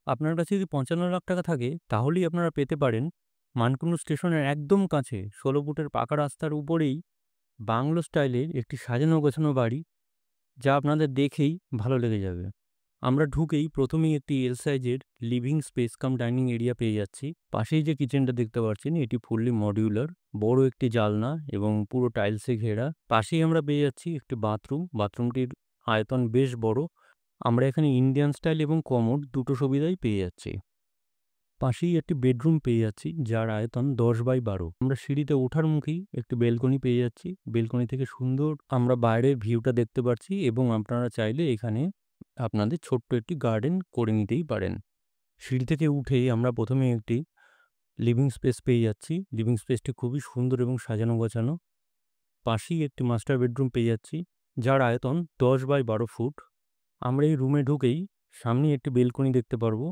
আপনার কাছে যদি ৫৫ লাখ টাকা থাকে তাহলেই আপনারা পেতে পারেন মানকুণ্ডু স্টেশনের একদম কাছে ১৬ ফুটের পাকা রাস্তার উপরেই বাংলো স্টাইলের একটি সাজানো গোছানো বাড়ি, যা আপনাদের দেখেই ভালো লেগে যাবে। আমরা ঢুকেই ১ম এই একটি এল সাইজের living space cum dining area পেয়ে যাচ্ছি। পাশেই যে কিচেনটা দেখতে পাচ্ছেন এটি ফুললি মডিউলার, বড় একটি জালনা এবং পুরো টাইলসে ঘেরা। পাশেই আমরা পেয়ে যাচ্ছি একটি বাথরুম। বাথরুমটির আয়তন বেশ বড়। আমরা এখানে ইন্ডিয়ান স্টাইল এবং কমোড দুটো সুবিধাই পেয়ে যাচ্ছি। পাশেই একটি বেডরুম পেয়ে যাচ্ছি যার আয়তন ১০/১২। আমরা সিঁড়িতে ওঠার মুখেই একটি বেলকনি পেয়ে যাচ্ছি। বেলকনি থেকে সুন্দর আমরা বাইরের ভিউটা দেখতে পাচ্ছি এবং আপনারা চাইলে এখানে আপনাদের ছোট্ট একটি গার্ডেন করে নিতেই পারেন। সিঁড়ি থেকে উঠেই আমরা ১ম এ একটি লিভিং স্পেস পেয়ে যাচ্ছি। লিভিং স্পেসটি খুবই সুন্দর এবং সাজানো গোছানো। পাশেই একটি মাস্টার বেডরুম পেয়ে যাচ্ছি যার আয়তন ১০/১২ ফুট। আমরা এই রুমে ঢুকেই সামনেই একটি বেলকনি দেখতে পারবো।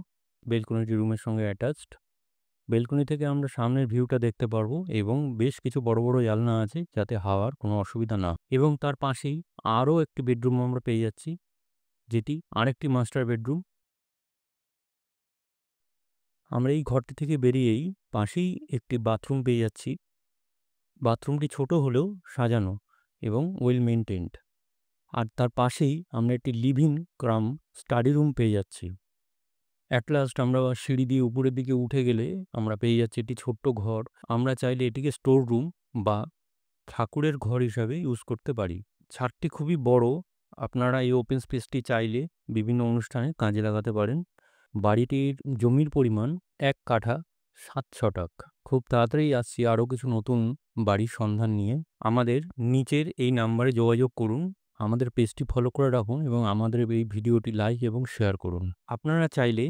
বেলকনিটি রুমের সঙ্গে অ্যাটাচড। বেলকনি থেকে আমরা সামনের ভিউটা দেখতে পারবো এবং বেশ কিছু বড়, বড় জানলা আছে যাতে হাওয়ার কোনো অসুবিধা না, এবং তার পাশেই আরও একটি বেডরুম আমরা পেয়ে যাচ্ছি, যেটি আরেকটি মাস্টার বেডরুম। আমরা এই ঘরটি থেকে বেরিয়েই পাশেই একটি বাথরুম পেয়ে যাচ্ছি। বাথরুমটি ছোট হলেও সাজানো এবং ওয়েল মেইনটেইনড। আর তার পাশেই আমরা একটি লিভিং কাম স্টাডি রুম পেয়ে যাচ্ছি। এট লাস্ট আমরা সিঁড়ি দিয়ে উপরের দিকে উঠে গেলে আমরা পেয়ে যাচ্ছি একটি ছোট্ট ঘর। আমরা চাইলে এটিকে স্টোর রুম বা ঠাকুরের ঘর হিসাবে ইউজ করতে পারি। ছাদটি খুবই বড়। আপনারা এই ওপেন স্পেসটি চাইলে বিভিন্ন অনুষ্ঠানে কাজে লাগাতে পারেন। বাড়িটির জমির পরিমাণ ১ কাঠা ৭ ছটাক। খুব তাড়াতাড়ি আসছি আরও কিছু নতুন বাড়ির সন্ধান নিয়ে। আমাদের নিচের এই নাম্বারে যোগাযোগ করুন। আমাদের পেজটি ফলো করে রাখুন এবং আমাদের এই ভিডিওটি লাইক এবং শেয়ার করুন। আপনারা চাইলে